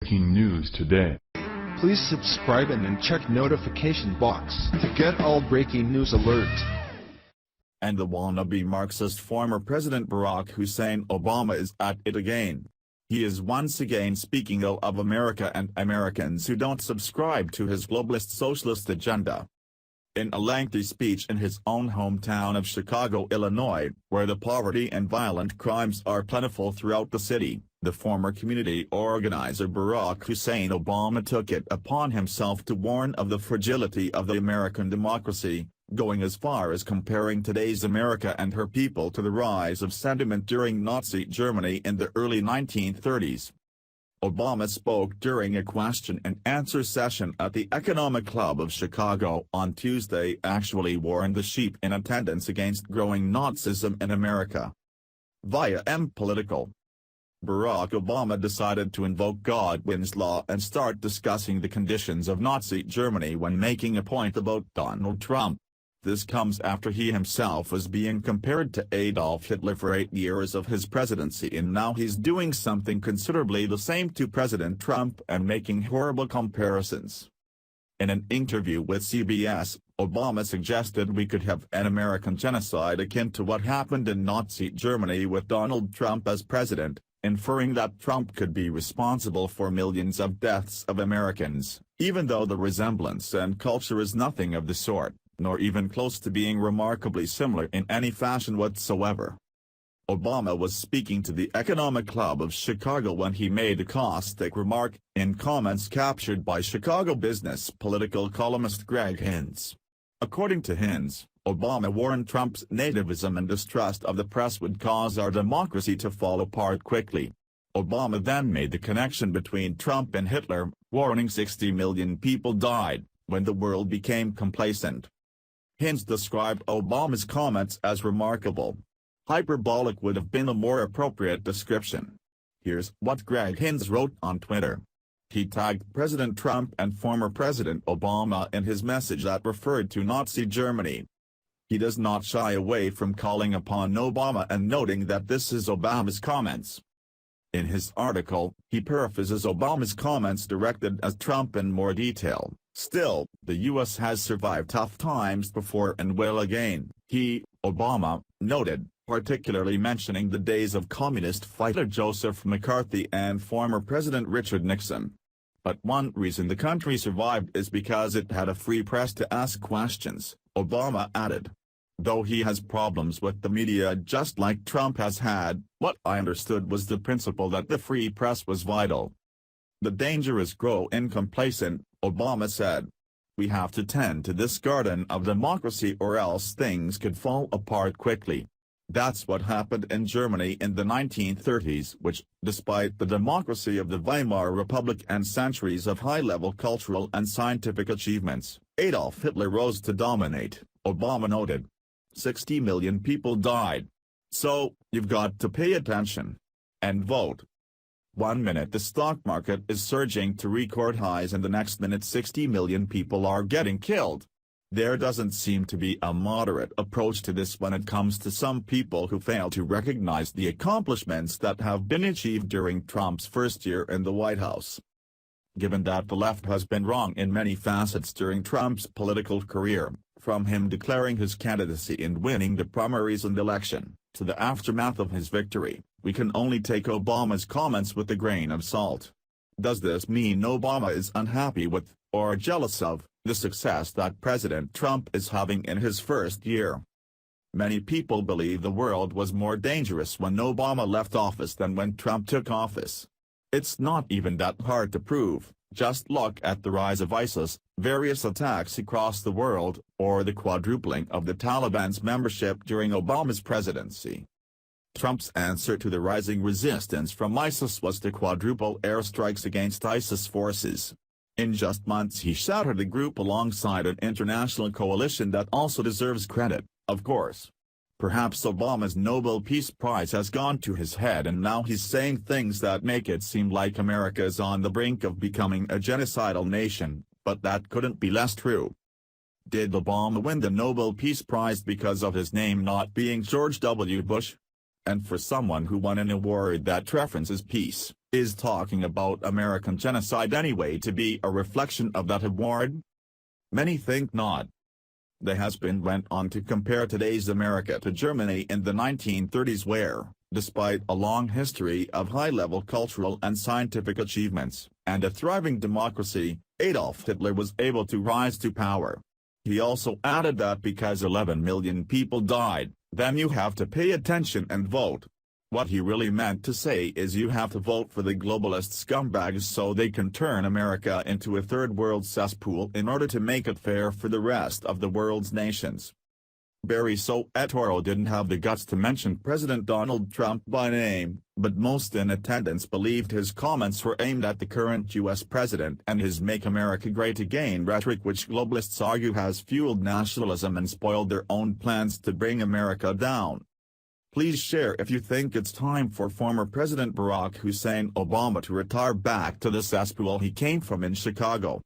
Breaking news today. Please subscribe and then check notification box to get all breaking news alerts. And the wannabe Marxist former President Barack Hussein Obama is at it again. He is once again speaking ill of America and Americans who don't subscribe to his globalist socialist agenda. In a lengthy speech in his own hometown of Chicago, Illinois, where the poverty and violent crimes are plentiful throughout the city, the former community organizer Barack Hussein Obama took it upon himself to warn of the fragility of the American democracy, going as far as comparing today's America and her people to the rise of sentiment during Nazi Germany in the early 1930s. Obama spoke during a question-and-answer session at the Economic Club of Chicago on Tuesday, actually warned the sheep in attendance against growing Nazism in America. Via Political, Barack Obama decided to invoke Godwin's law and start discussing the conditions of Nazi Germany when making a point about Donald Trump. This comes after he himself was being compared to Adolf Hitler for 8 years of his presidency, and now he's doing something considerably the same to President Trump and making horrible comparisons. In an interview with CBS, Obama suggested we could have an American genocide akin to what happened in Nazi Germany with Donald Trump as president, inferring that Trump could be responsible for millions of deaths of Americans, even though the resemblance and culture is nothing of the sort, nor even close to being remarkably similar in any fashion whatsoever. Obama was speaking to the Economic Club of Chicago when he made a caustic remark, in comments captured by Chicago business political columnist Greg Hinz. According to Hinz, Obama warned Trump's nativism and distrust of the press would cause our democracy to fall apart quickly. Obama then made the connection between Trump and Hitler, warning 60 million people died when the world became complacent. Hinz described Obama's comments as remarkable. Hyperbolic would have been a more appropriate description. Here's what Greg Hinz wrote on Twitter. He tagged President Trump and former President Obama in his message that referred to Nazi Germany. He does not shy away from calling upon Obama and noting that this is Obama's comments. In his article, he paraphrases Obama's comments directed at Trump in more detail. Still, the U.S. has survived tough times before and will again, he, Obama, noted, particularly mentioning the days of communist fighter Joseph McCarthy and former President Richard Nixon. But one reason the country survived is because it had a free press to ask questions, Obama added. Though he has problems with the media just like Trump has had, what I understood was the principle that the free press was vital. The danger is growing complacent, Obama said. We have to tend to this garden of democracy or else things could fall apart quickly. That's what happened in Germany in the 1930s, which, despite the democracy of the Weimar Republic and centuries of high-level cultural and scientific achievements, Adolf Hitler rose to dominate, Obama noted. 60 million people died. So, you've got to pay attention. And vote. 1 minute the stock market is surging to record highs and the next minute 60 million people are getting killed. There doesn't seem to be a moderate approach to this when it comes to some people who fail to recognize the accomplishments that have been achieved during Trump's first year in the White House. Given that the left has been wrong in many facets during Trump's political career, from him declaring his candidacy and winning the primaries and election, to the aftermath of his victory, we can only take Obama's comments with a grain of salt. Does this mean Obama is unhappy with, or jealous of, the success that President Trump is having in his first year? Many people believe the world was more dangerous when Obama left office than when Trump took office. It's not even that hard to prove. Just look at the rise of ISIS, various attacks across the world, or the quadrupling of the Taliban's membership during Obama's presidency. Trump's answer to the rising resistance from ISIS was to quadruple airstrikes against ISIS forces. In just months he shattered the group alongside an international coalition that also deserves credit, of course. Perhaps Obama's Nobel Peace Prize has gone to his head and now he's saying things that make it seem like America is on the brink of becoming a genocidal nation, but that couldn't be less true. Did Obama win the Nobel Peace Prize because of his name not being George W. Bush? And for someone who won an award that references peace, Is talking about American genocide anyway to be a reflection of that award? Many think not. The has-been went on to compare today's America to Germany in the 1930s where, despite a long history of high-level cultural and scientific achievements, and a thriving democracy, Adolf Hitler was able to rise to power. He also added that because 11 million people died, then you have to pay attention and vote. What he really meant to say is you have to vote for the globalist scumbags so they can turn America into a third-world cesspool in order to make it fair for the rest of the world's nations. Barry Soetoro didn't have the guts to mention President Donald Trump by name, but most in attendance believed his comments were aimed at the current U.S. president and his Make America Great Again rhetoric, which globalists argue has fueled nationalism and spoiled their own plans to bring America down. Please share if you think it's time for former President Barack Hussein Obama to retire back to the cesspool he came from in Chicago.